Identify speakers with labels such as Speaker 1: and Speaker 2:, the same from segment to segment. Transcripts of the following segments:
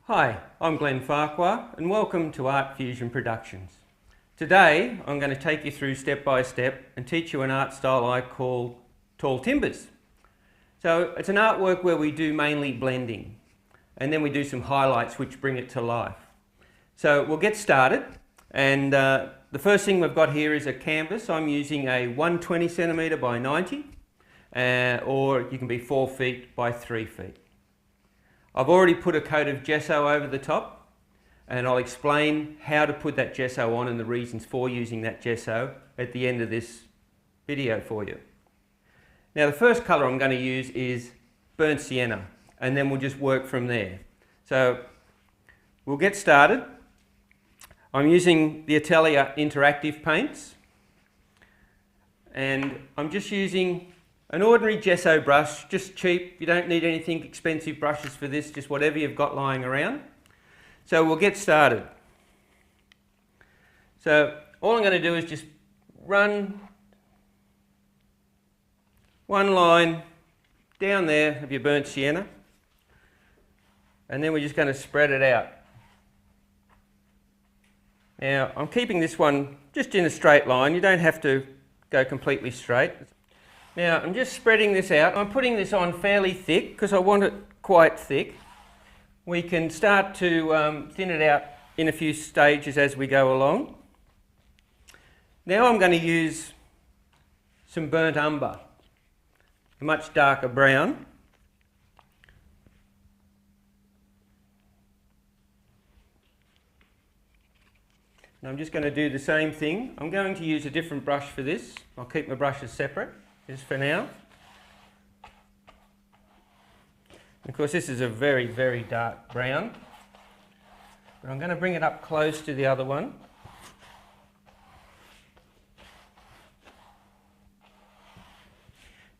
Speaker 1: Hi, I'm Glenn Farquhar and welcome to Art Fusion Productions. Today I'm going to take you through step by step and teach you an art style I call tall timbers. So it's an artwork where we do mainly blending and then we do some highlights which bring it to life. So we'll get started, and the first thing we've got here is a canvas. I'm using a 120 centimetre by 90 or you can be 4 feet by 3 feet. I've already put a coat of gesso over the top, and I'll explain how to put that gesso on and the reasons for using that gesso at the end of this video for you. Now the first colour I'm going to use is burnt sienna, and then we'll just work from there. So we'll get started. I'm using the Atelier interactive paints, and I'm just using an ordinary gesso brush, just cheap. You don't need anything expensive brushes for this, just whatever you've got lying around. So we'll get started. So all I'm going to do is just run one line down there of your burnt sienna, and then we're just going to spread it out. Now I'm keeping this one just in a straight line. You don't have to go completely straight. Now I'm just spreading this out. I'm putting this on fairly thick because I want it quite thick. We can start to thin it out in a few stages as we go along. Now I'm going to use some burnt umber, a much darker brown. And I'm just going to do the same thing. I'm going to use a different brush for this. I'll keep my brushes separate just for now. Of course, this is a very, very dark brown, but I'm going to bring it up close to the other one.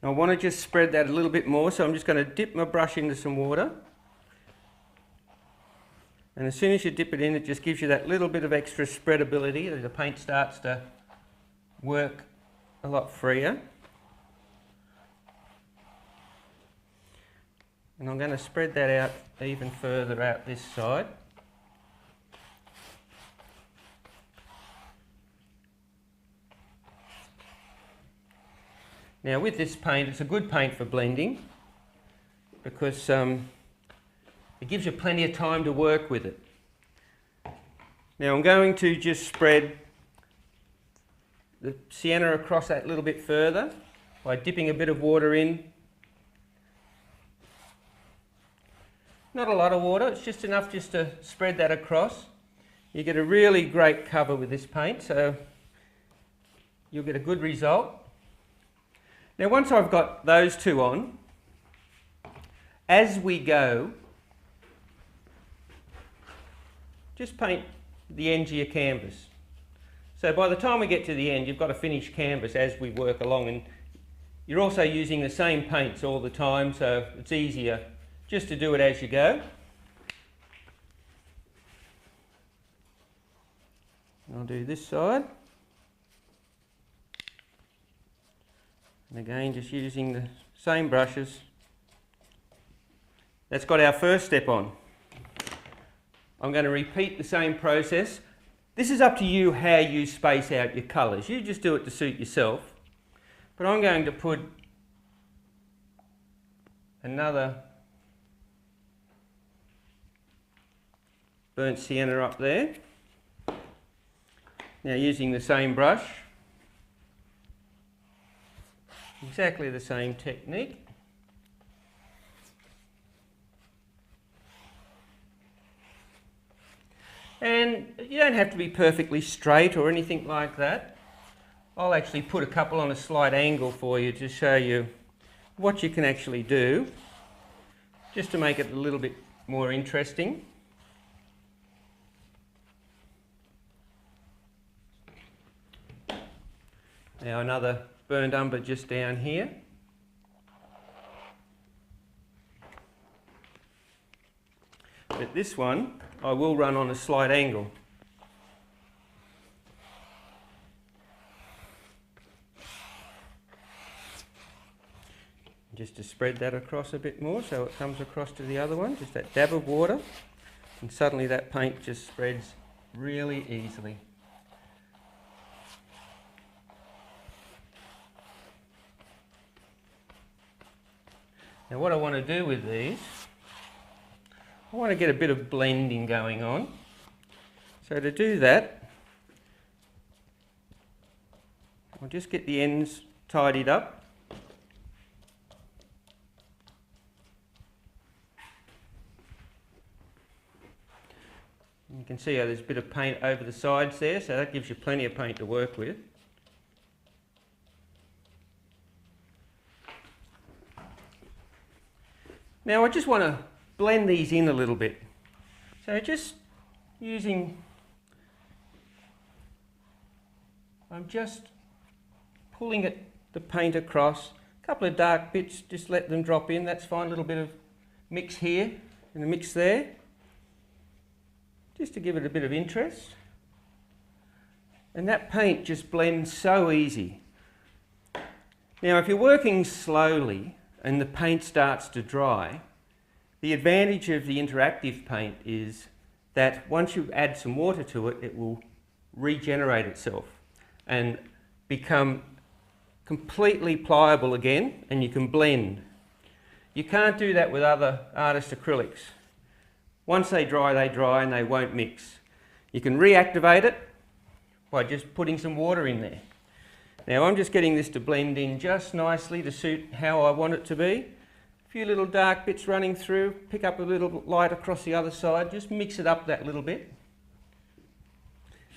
Speaker 1: I want to just spread that a little bit more, so I'm just going to dip my brush into some water. And as soon as you dip it in, it just gives you that little bit of extra spreadability. The paint starts to work a lot freer. And I'm going to spread that out even further out this side. Now with this paint, it's a good paint for blending because it gives you plenty of time to work with it. Now I'm going to just spread the sienna across that little bit further by dipping a bit of water in. Not a lot of water, it's just enough just to spread that across. You get a really great cover with this paint, so you'll get a good result. Now once I've got those two on, as we go, just paint the ends of your canvas. So by the time we get to the end, you've got a finished canvas as we work along, and you're also using the same paints all the time, so it's easier just to do it as you go. I'll do this side. And again, just using the same brushes. That's got our first step on. I'm going to repeat the same process. This is up to you how you space out your colours. You just do it to suit yourself. But I'm going to put another burnt sienna up there. Now using the same brush, exactly the same technique. And you don't have to be perfectly straight or anything like that. I'll actually put a couple on a slight angle for you to show you what you can actually do, just to make it a little bit more interesting. Now another burnt umber just down here. But this one I will run on a slight angle. Just to spread that across a bit more so it comes across to the other one, just that dab of water. and suddenly that paint just spreads really easily. Now what I want to do with these, I want to get a bit of blending going on. So to do that, I'll just get the ends tidied up. You can see how there's a bit of paint over the sides there, so that gives you plenty of paint to work with. Now I just want to blend these in a little bit. So just I'm just pulling the paint across. A couple of dark bits, just let them drop in, that's fine. A little bit of mix here and a mix there, just to give it a bit of interest. And that paint just blends so easy. Now if you're working slowly and the paint starts to dry, the advantage of the interactive paint is that once you add some water to it, it will regenerate itself and become completely pliable again, and you can blend. You can't do that with other artist acrylics. Once they dry and they won't mix. You can reactivate it by just putting some water in there. Now I'm just getting this to blend in just nicely to suit how I want it to be. A few little dark bits running through, pick up a little light across the other side, just mix it up that little bit.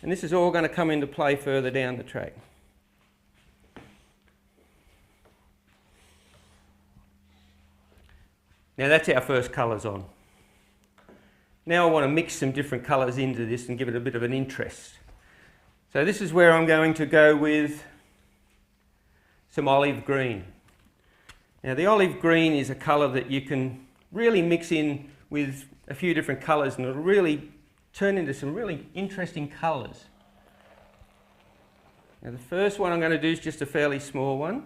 Speaker 1: And this is all going to come into play further down the track. Now that's our first colours on. Now I want to mix some different colours into this and give it a bit of an interest. So this is where I'm going to go with some olive green. Now the olive green is a colour that you can really mix in with a few different colours and it'll really turn into some really interesting colours. Now the first one I'm going to do is just a fairly small one.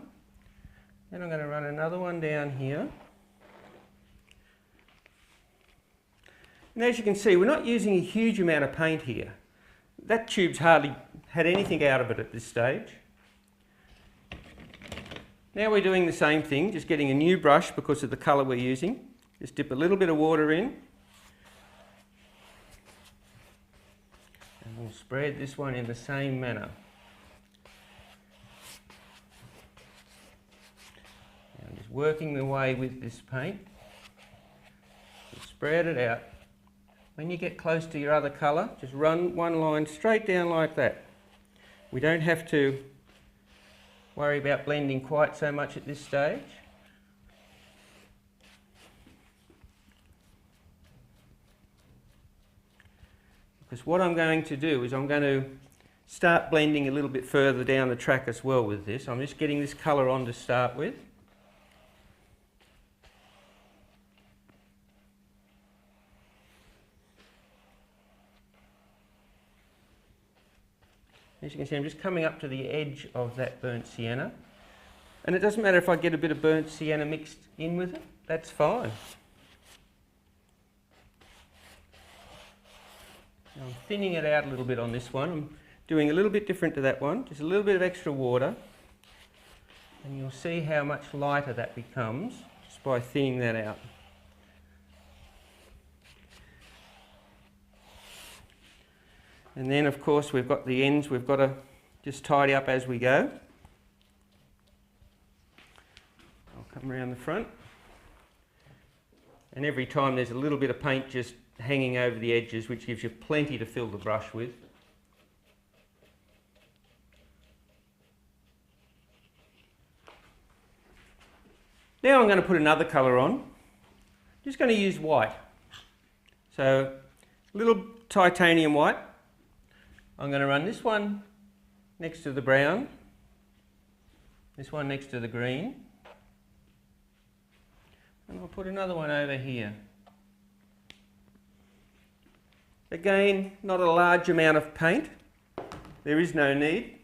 Speaker 1: Then I'm going to run another one down here. And as you can see, we're not using a huge amount of paint here. That tube's hardly had anything out of it at this stage. Now we're doing the same thing, just getting a new brush because of the colour we're using. Just dip a little bit of water in. And we'll spread this one in the same manner. Now I'm just working the way with this paint. Just spread it out. When you get close to your other colour, just run one line straight down like that. We don't have to worry about blending quite so much at this stage. Because what I'm going to do is I'm going to start blending a little bit further down the track as well with this. I'm just getting this colour on to start with. As you can see, I'm just coming up to the edge of that burnt sienna. And it doesn't matter if I get a bit of burnt sienna mixed in with it, that's fine. Now I'm thinning it out a little bit on this one. I'm doing a little bit different to that one, just a little bit of extra water. And you'll see how much lighter that becomes just by thinning that out. And then of course we've got the ends we've got to just tidy up as we go. I'll come around the front. And every time there's a little bit of paint just hanging over the edges, which gives you plenty to fill the brush with. Now I'm going to put another colour on. I'm just going to use white. So a little titanium white. I'm going to run this one next to the brown, this one next to the green, and I'll put another one over here. Again, not a large amount of paint, there is no need.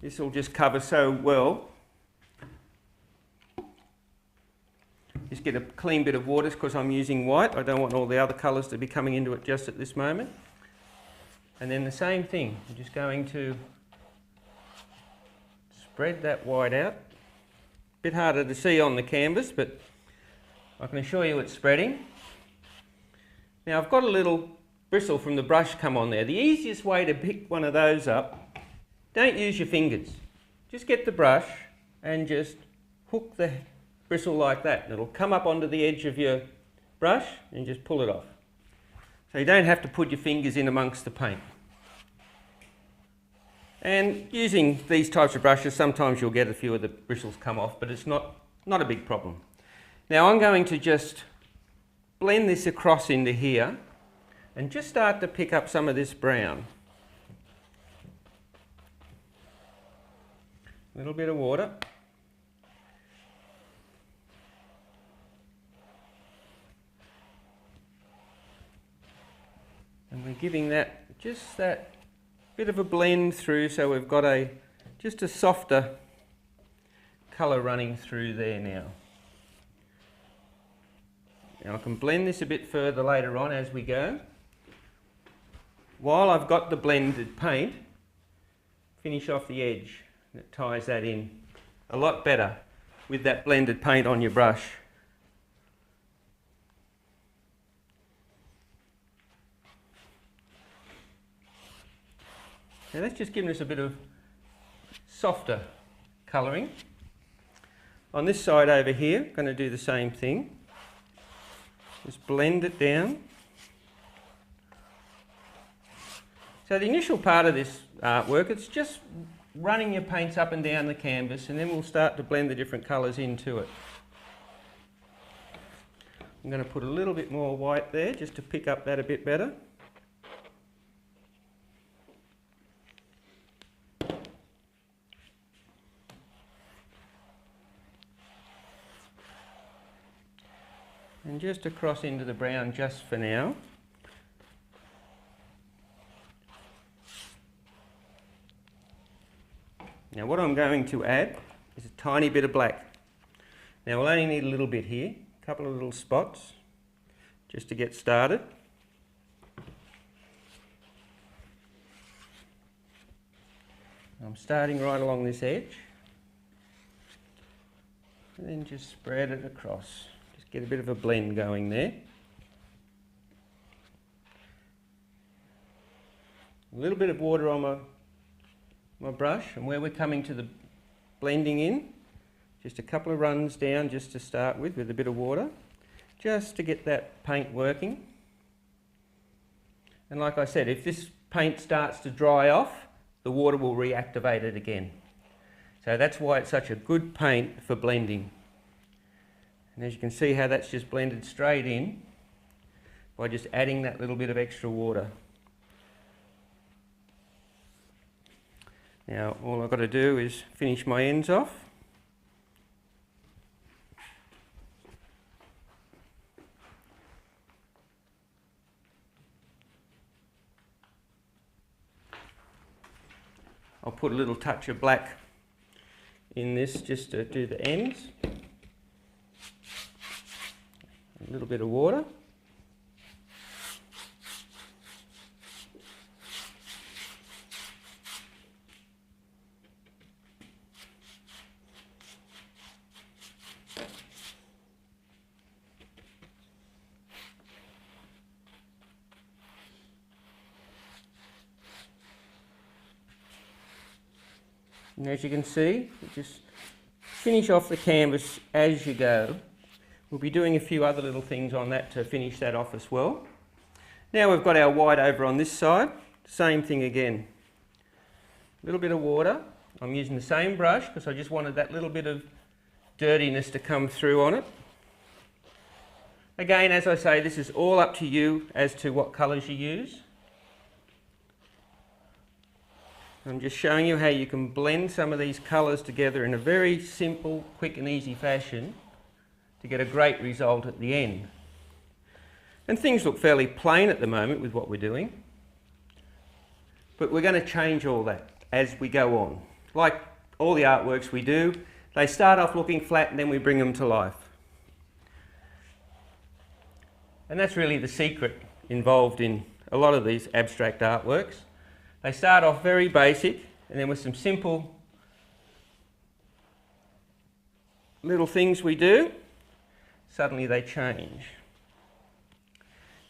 Speaker 1: This will just cover so well. Just get a clean bit of water because I'm using white. I don't want all the other colours to be coming into it just at this moment. And then the same thing, I'm just going to spread that white out. Bit harder to see on the canvas, but I can assure you it's spreading. Now I've got a little bristle from the brush come on there. The easiest way to pick one of those up, don't use your fingers. Just get the brush and just hook the bristle like that. It'll come up onto the edge of your brush and just pull it off. So you don't have to put your fingers in amongst the paint. And using these types of brushes, sometimes you'll get a few of the bristles come off, but it's not a big problem. Now I'm going to just blend this across into here and just start to pick up some of this brown. A little bit of water. And we're giving that just that bit of a blend through, so we've got just a softer colour running through there now. Now I can blend this a bit further later on as we go. While I've got the blended paint, finish off the edge. That ties that in a lot better with that blended paint on your brush. Now that's just giving us a bit of softer colouring. On this side over here, I'm going to do the same thing. Just blend it down. So the initial part of this artwork, it's just running your paints up and down the canvas, and then we'll start to blend the different colours into it. I'm going to put a little bit more white there just to pick up that a bit better. And just across into the brown just for now. Now what I'm going to add is a tiny bit of black. Now we'll only need a little bit here, a couple of little spots, just to get started. I'm starting right along this edge, and then just spread it across. Just get a bit of a blend going there. A little bit of water on my brush, and where we're coming to the blending in, just a couple of runs down just to start with a bit of water, just to get that paint working. And like I said, if this paint starts to dry off, the water will reactivate it again. So that's why it's such a good paint for blending. And as you can see how that's just blended straight in by just adding that little bit of extra water. Now all I've got to do is finish my ends off. I'll put a little touch of black in this just to do the ends. A little bit of water. And as you can see, just finish off the canvas as you go. We'll be doing a few other little things on that to finish that off as well. Now we've got our white over on this side, same thing again. A little bit of water. I'm using the same brush because I just wanted that little bit of dirtiness to come through on it. Again, as I say, this is all up to you as to what colours you use. I'm just showing you how you can blend some of these colours together in a very simple, quick and easy fashion to get a great result at the end. And things look fairly plain at the moment with what we're doing, but we're going to change all that as we go on. Like all the artworks we do, they start off looking flat and then we bring them to life. And that's really the secret involved in a lot of these abstract artworks. They start off very basic, and then with some simple little things we do, suddenly they change.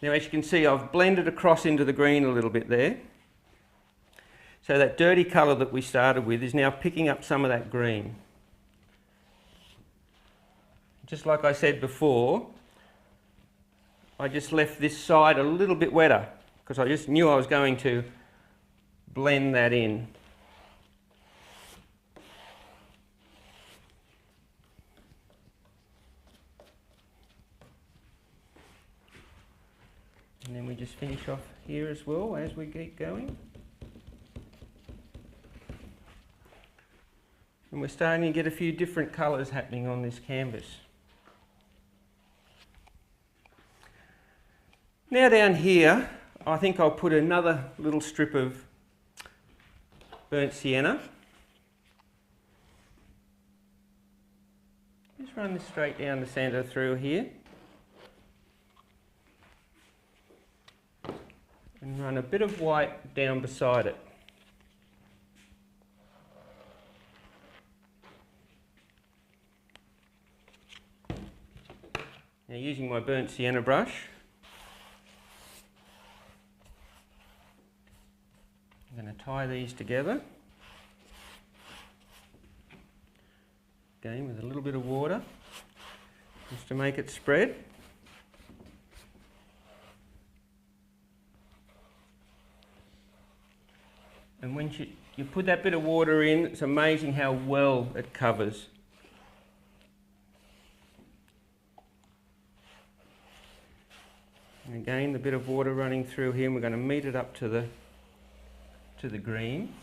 Speaker 1: Now, as you can see, I've blended across into the green a little bit there. So that dirty colour that we started with is now picking up some of that green. Just like I said before, I just left this side a little bit wetter because I just knew I was going to blend that in. And then we just finish off here as well as we keep going. And we're starting to get a few different colours happening on this canvas. Now down here, I think I'll put another little strip of burnt sienna. Just run this straight down the centre through here. And run a bit of white down beside it. Now, using my burnt sienna brush, I'm going to tie these together. Again, with a little bit of water, just to make it spread. And when you put that bit of water in, it's amazing how well it covers. And again, the bit of water running through here, and we're going to meet it up to the green.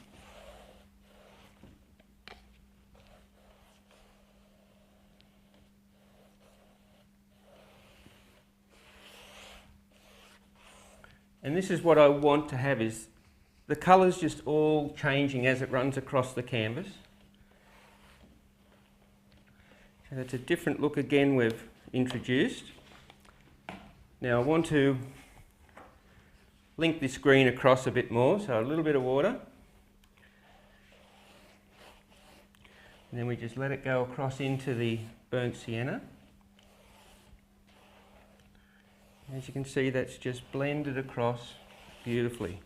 Speaker 1: And this is what I want to have, is the colours just all changing as it runs across the canvas. So that's a different look again we've introduced. Now I want to link this green across a bit more, so a little bit of water. And then we just let it go across into the burnt sienna. As you can see, that's just blended across beautifully.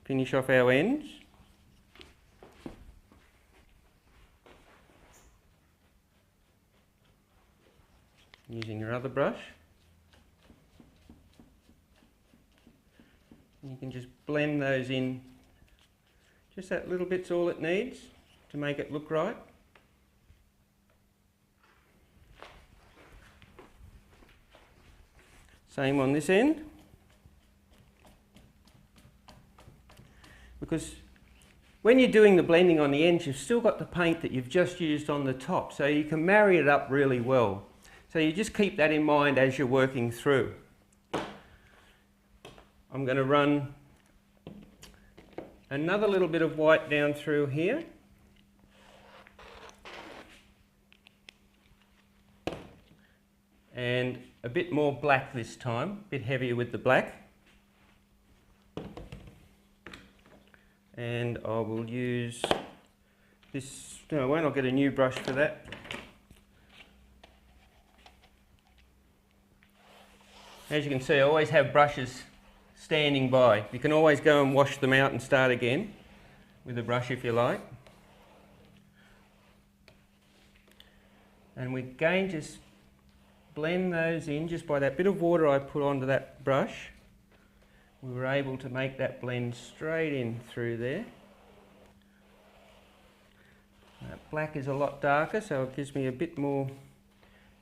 Speaker 1: Finish off our ends. Using your other brush. You can just blend those in. Just that little bit's all it needs to make it look right. Same on this end. Because when you're doing the blending on the ends, you've still got the paint that you've just used on the top, so you can marry it up really well. So you just keep that in mind as you're working through. I'm going to run another little bit of white down through here. And a bit more black this time, a bit heavier with the black. And I will use this, no I won't, I'll get a new brush for that. As you can see, I always have brushes standing by. You can always go and wash them out and start again with a brush if you like. And we again just blend those in just by that bit of water I put onto that brush. We were able to make that blend straight in through there. That black is a lot darker, so it gives me a bit more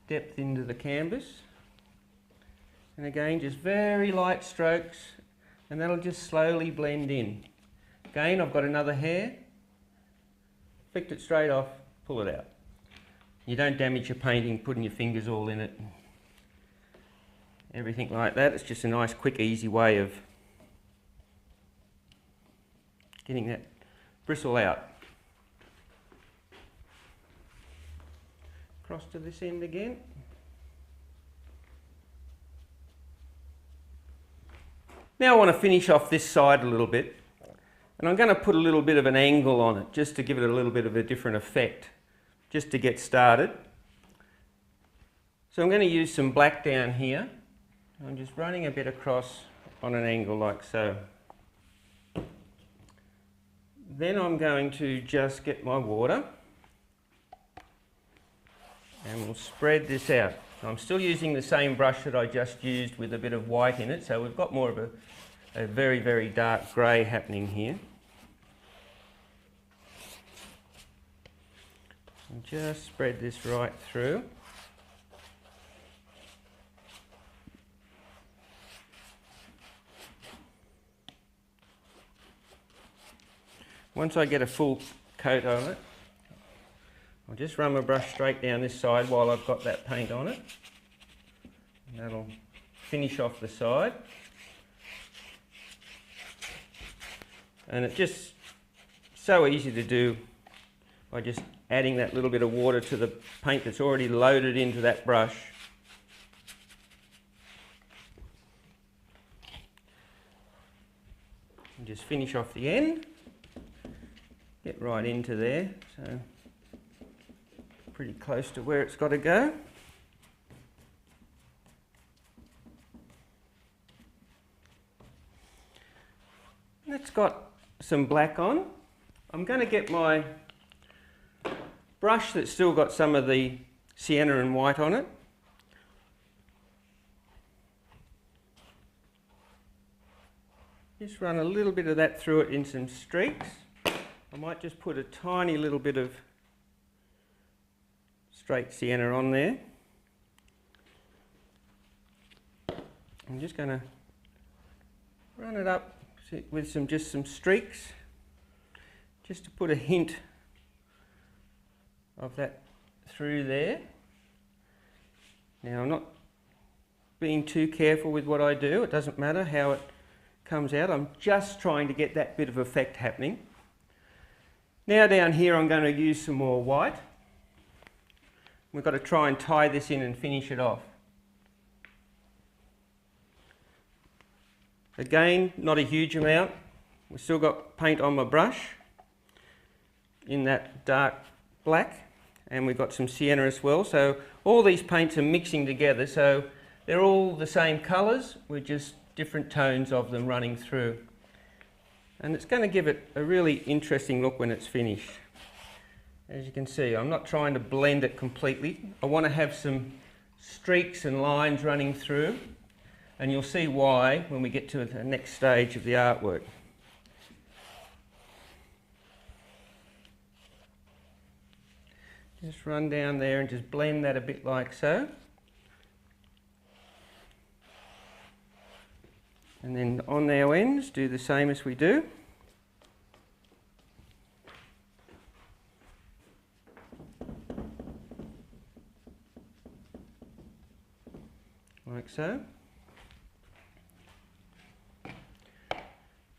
Speaker 1: depth into the canvas. And again, just very light strokes, and that'll just slowly blend in. Again, I've got another hair. Flicked it straight off, pull it out. You don't damage your painting putting your fingers all in it. Everything like that. It's just a nice, quick, easy way of getting that bristle out. Across to this end again. Now I want to finish off this side a little bit, and I'm going to put a little bit of an angle on it just to give it a little bit of a different effect, just to get started. So I'm going to use some black down here. I'm just running a bit across on an angle like so. Then I'm going to just get my water and we'll spread this out. I'm still using the same brush that I just used with a bit of white in it, so we've got more of a very, very dark grey happening here. And just spread this right through. Once I get a full coat on it, I'll just run my brush straight down this side while I've got that paint on it. And that'll finish off the side. And it's just so easy to do by just adding that little bit of water to the paint that's already loaded into that brush. And just finish off the end. Get right into there, so pretty close to where it's got to go. And it's got some black on. I'm going to get my brush that's still got some of the sienna and white on it. Just run a little bit of that through it in some streaks. I might just put a tiny little bit of straight sienna on there. I'm just going to run it up with just some streaks, just to put a hint of that through there. Now I'm not being too careful with what I do, it doesn't matter how it comes out, I'm just trying to get that bit of effect happening. Now down here I'm going to use some more white. We've got to try and tie this in and finish it off. Again, not a huge amount. We've still got paint on my brush in that dark black, and we've got some sienna as well. So all these paints are mixing together, so they're all the same colours, with just different tones of them running through. And it's going to give it a really interesting look when it's finished. As you can see, I'm not trying to blend it completely. I want to have some streaks and lines running through, and you'll see why when we get to the next stage of the artwork. Just run down there and just blend that a bit like so. And then on our ends, do the same as we do. Like so.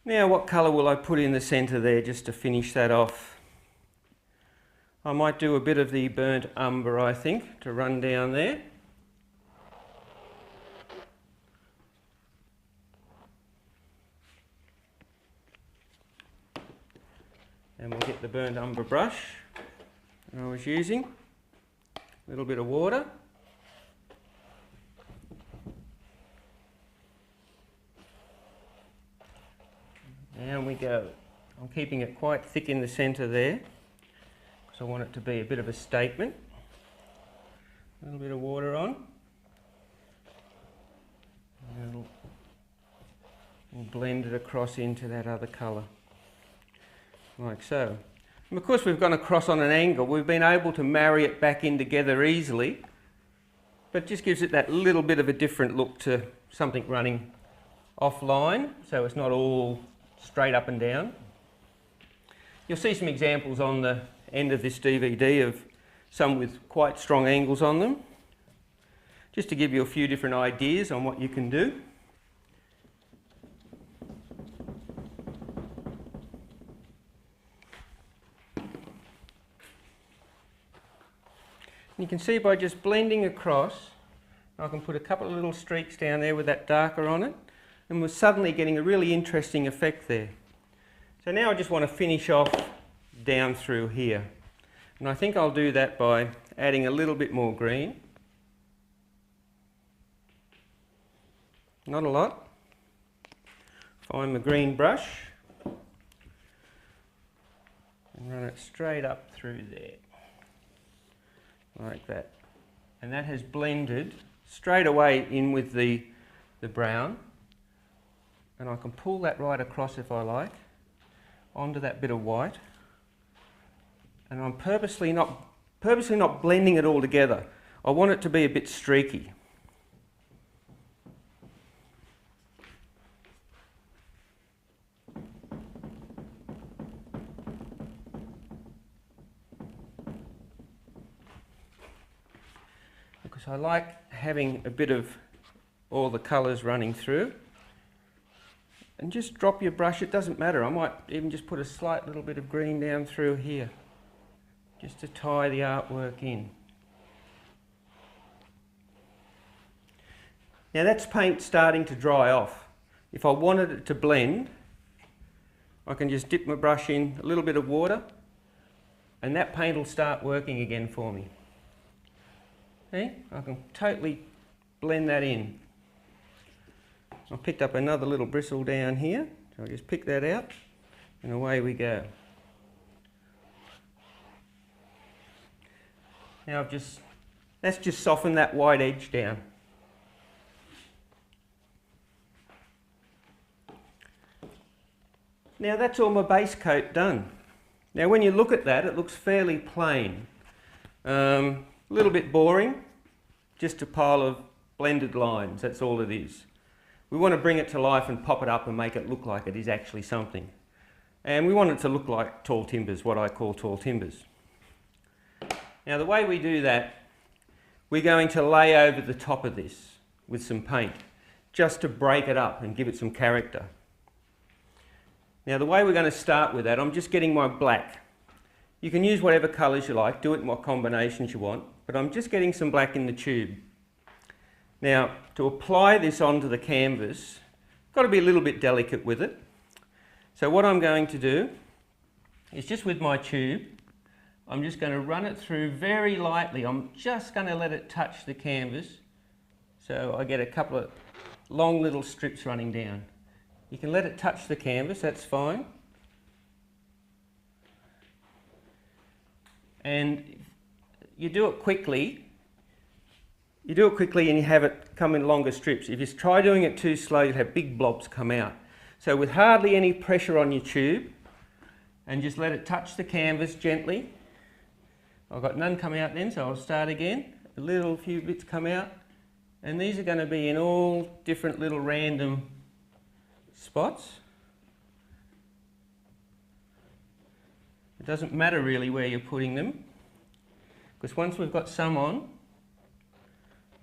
Speaker 1: Now what colour will I put in the centre there just to finish that off? I might do a bit of the burnt umber, I think, to run down there. And we'll get the burnt umber brush that I was using. A little bit of water. Down we go. I'm keeping it quite thick in the centre there, because I want it to be a bit of a statement. A little bit of water on. And we'll blend it across into that other colour. Like so. And because we've gone across on an angle, we've been able to marry it back in together easily, but it just gives it that little bit of a different look to something running offline, so it's not all straight up and down. You'll see some examples on the end of this DVD of some with quite strong angles on them, just to give you a few different ideas on what you can do. You can see by just blending across, I can put a couple of little streaks down there with that darker on it, and we're suddenly getting a really interesting effect there. So now I just want to finish off down through here. And I think I'll do that by adding a little bit more green. Not a lot. Find my green brush and run it straight up through there, like that. And that has blended straight away in with the brown. And I can pull that right across if I like, onto that bit of white. And I'm purposely not blending it all together. I want it to be a bit streaky. Because I like having a bit of all the colours running through. And just drop your brush, it doesn't matter. I might even just put a slight little bit of green down through here, just to tie the artwork in. Now that's paint starting to dry off. If I wanted it to blend, I can just dip my brush in a little bit of water and that paint will start working again for me. See? I can totally blend that in. I picked up another little bristle down here, so I'll just pick that out and away we go. Now let's just soften that white edge down. Now that's all my base coat done. Now when you look at that, it looks fairly plain. A little bit boring, just a pile of blended lines, that's all it is. We want to bring it to life and pop it up and make it look like it is actually something. And we want it to look like tall timbers, what I call tall timbers. Now the way we do that, we're going to lay over the top of this with some paint, just to break it up and give it some character. Now the way we're going to start with that, I'm just getting my black. You can use whatever colours you like, do it in what combinations you want, but I'm just getting some black in the tube. Now, to apply this onto the canvas, got to be a little bit delicate with it. So what I'm going to do is just with my tube, I'm just going to run it through very lightly. I'm just going to let it touch the canvas so I get a couple of long little strips running down. You can let it touch the canvas, that's fine. And you do it quickly. You do it quickly and you have it come in longer strips. If you try doing it too slow, you'll have big blobs come out. So with hardly any pressure on your tube, and just let it touch the canvas gently. I've got none come out then, so I'll start again. A little few bits come out. And these are going to be in all different little random spots. It doesn't matter really where you're putting them, because once we've got some on,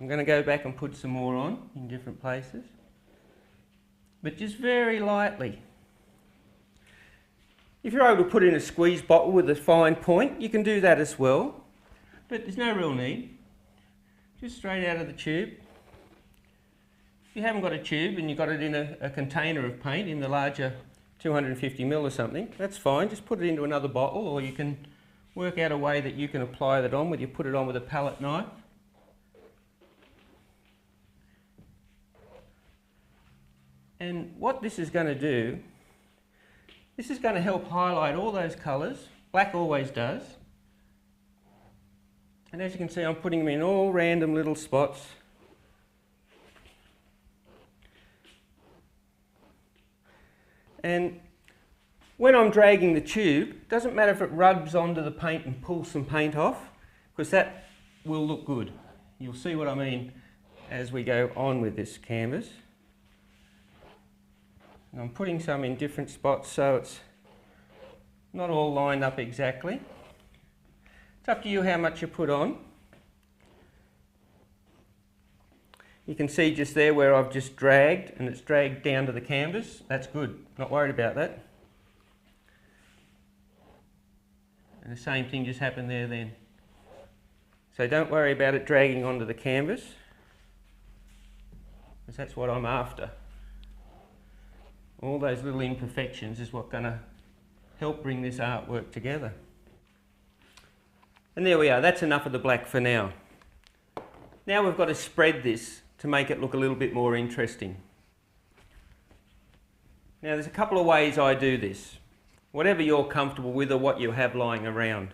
Speaker 1: I'm going to go back and put some more on in different places, but just very lightly. If you're able to put in a squeeze bottle with a fine point, you can do that as well, but there's no real need. Just straight out of the tube. If you haven't got a tube and you've got it in a container of paint in the larger 250ml or something, that's fine. Just put it into another bottle, or you can work out a way that you can apply that on, whether you put it on with a palette knife. And what this is going to do, this is going to help highlight all those colours. Black always does. And as you can see, I'm putting them in all random little spots. And when I'm dragging the tube, it doesn't matter if it rubs onto the paint and pulls some paint off, because that will look good. You'll see what I mean as we go on with this canvas. And I'm putting some in different spots so it's not all lined up exactly. It's up to you how much you put on. You can see just there where I've just dragged, and it's dragged down to the canvas. That's good, not worried about that. And the same thing just happened there then. So don't worry about it dragging onto the canvas, because that's what I'm after. All those little imperfections is what's going to help bring this artwork together. And there we are, that's enough of the black for now. Now we've got to spread this to make it look a little bit more interesting. Now there's a couple of ways I do this, whatever you're comfortable with or what you have lying around.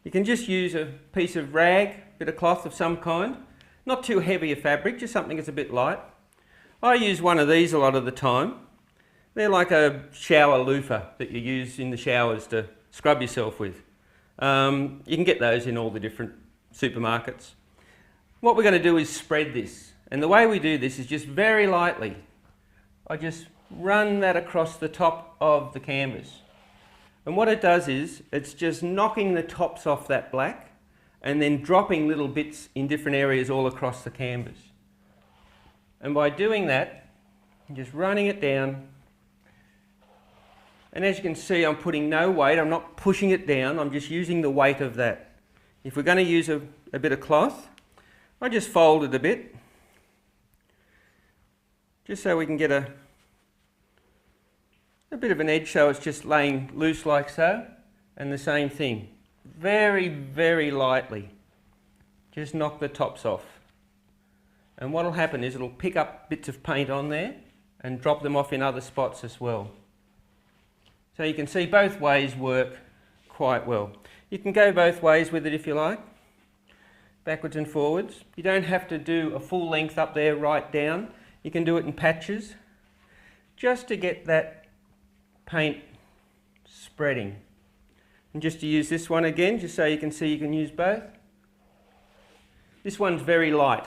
Speaker 1: You can just use a piece of rag, bit of cloth of some kind, not too heavy a fabric, just something that's a bit light. I use one of these a lot of the time. They're like a shower loofah that you use in the showers to scrub yourself with. You can get those in all the different supermarkets. What we're going to do is spread this, and the way we do this is just very lightly. I just run that across the top of the canvas, and what it does is it's just knocking the tops off that black and then dropping little bits in different areas all across the canvas. And by doing that, I'm just running it down, and as you can see, I'm putting no weight, I'm not pushing it down, I'm just using the weight of that. If we're going to use a bit of cloth, I just fold it a bit, just so we can get a bit of an edge, so it's just laying loose like so. And the same thing, very, very lightly, just knock the tops off. And what will happen is it'll pick up bits of paint on there and drop them off in other spots as well. So you can see both ways work quite well. You can go both ways with it if you like, backwards and forwards. You don't have to do a full length up there right down. You can do it in patches, just to get that paint spreading. And just to use this one again, just so you can see you can use both. This one's very light.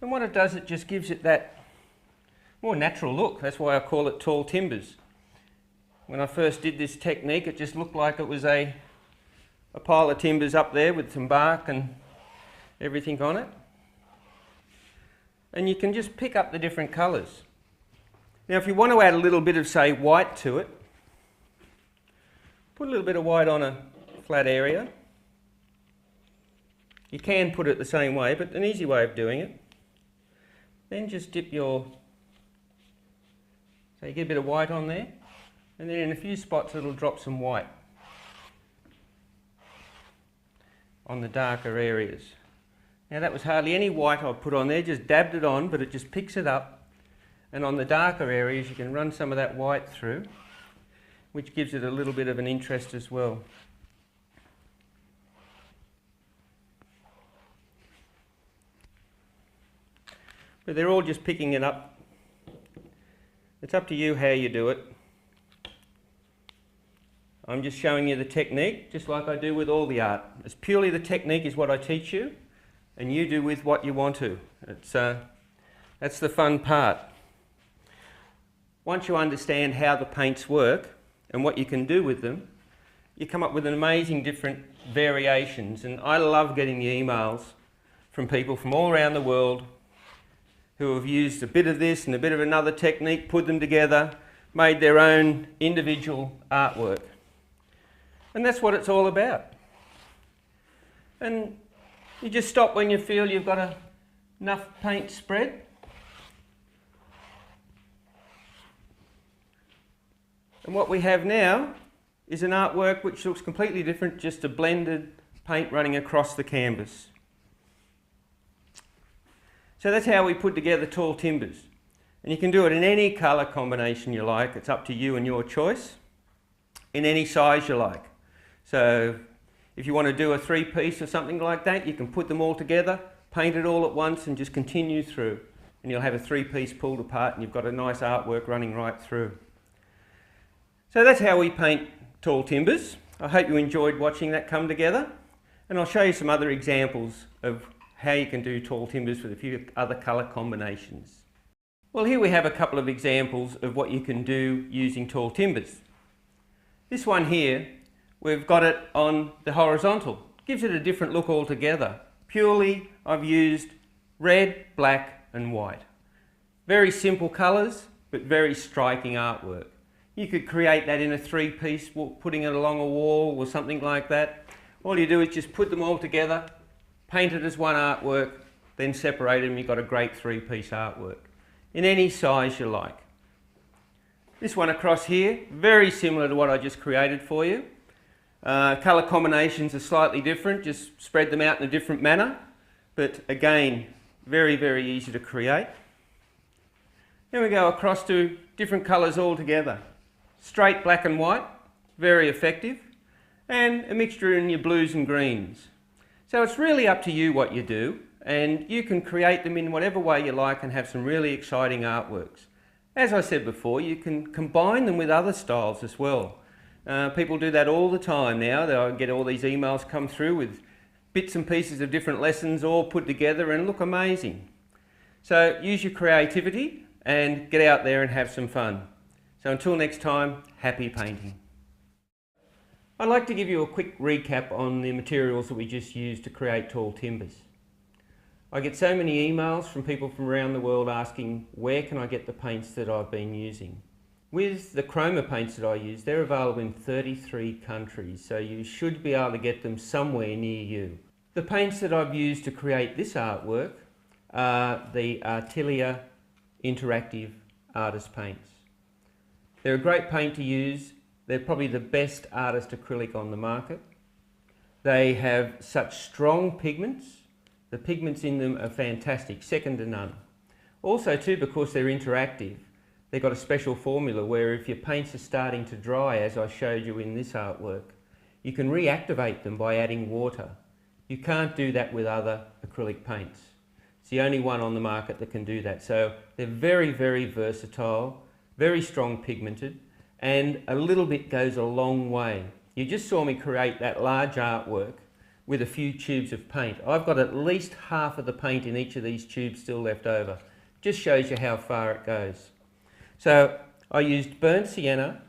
Speaker 1: And what it does, it just gives it that more natural look. That's why I call it tall timbers. When I first did this technique, it just looked like it was a pile of timbers up there with some bark and everything on it. And you can just pick up the different colours. Now if you want to add a little bit of, say, white to it, put a little bit of white on a flat area. You can put it the same way, but an easy way of doing it. Then just dip your, so you get a bit of white on there, and then in a few spots it'll drop some white on the darker areas. Now that was hardly any white I put on there, just dabbed it on, but it just picks it up, and on the darker areas you can run some of that white through, which gives it a little bit of an interest as well. But they're all just picking it up. It's up to you how you do it. I'm just showing you the technique, just like I do with all the art. It's purely the technique is what I teach you, and you do with what you want to. That's the fun part. Once you understand how the paints work and what you can do with them, you come up with an amazing different variations. And I love getting the emails from people from all around the world who have used a bit of this and a bit of another technique, put them together, made their own individual artwork. And that's what it's all about. And you just stop when you feel you've got enough paint spread. And what we have now is an artwork which looks completely different, just a blended paint running across the canvas. So that's how we put together tall timbers. And you can do it in any colour combination you like. It's up to you and your choice. In any size you like. So if you want to do a three-piece or something like that, you can put them all together, paint it all at once and just continue through. And you'll have a three-piece pulled apart and you've got a nice artwork running right through. So that's how we paint tall timbers. I hope you enjoyed watching that come together. And I'll show you some other examples of how you can do tall timbers with a few other colour combinations. Well, here we have a couple of examples of what you can do using tall timbers. This one here, we've got it on the horizontal. Gives it a different look altogether. Purely, I've used red, black and white. Very simple colours, but very striking artwork. You could create that in a three-piece, putting it along a wall or something like that. All you do is just put them all together, paint it as one artwork, then separate them, you've got a great three-piece artwork in any size you like. This one across here, very similar to what I just created for you. Colour combinations are slightly different, just spread them out in a different manner, but again, very, very easy to create. Then we go across to different colours altogether. Straight black and white, very effective, and a mixture in your blues and greens. So it's really up to you what you do, and you can create them in whatever way you like and have some really exciting artworks. As I said before, you can combine them with other styles as well. People do that all the time now. They'll get all these emails come through with bits and pieces of different lessons all put together and look amazing. So use your creativity and get out there and have some fun. So until next time, happy painting. I'd like to give you a quick recap on the materials that we just used to create tall timbers. I get so many emails from people from around the world asking where can I get the paints that I've been using. With the chroma paints that I use, they're available in 33 countries, so you should be able to get them somewhere near you. The paints that I've used to create this artwork are the Artilia Interactive Artist Paints. They're a great paint to use. They're probably the best artist acrylic on the market. They have such strong pigments. The pigments in them are fantastic, second to none. Also too, because they're interactive, they've got a special formula where if your paints are starting to dry, as I showed you in this artwork, you can reactivate them by adding water. You can't do that with other acrylic paints. It's the only one on the market that can do that. So they're very, very versatile, very strong pigmented, and a little bit goes a long way. You just saw me create that large artwork with a few tubes of paint. I've got at least half of the paint in each of these tubes still left over. Just shows you how far it goes. So I used burnt sienna,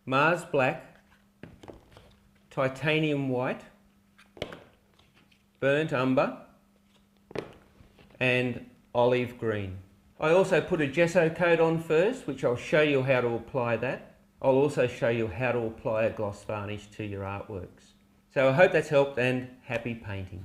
Speaker 1: Mars black, titanium white, burnt umber, and olive green. I also put a gesso coat on first, which I'll show you how to apply that. I'll also show you how to apply a gloss varnish to your artworks. So I hope that's helped, and happy painting.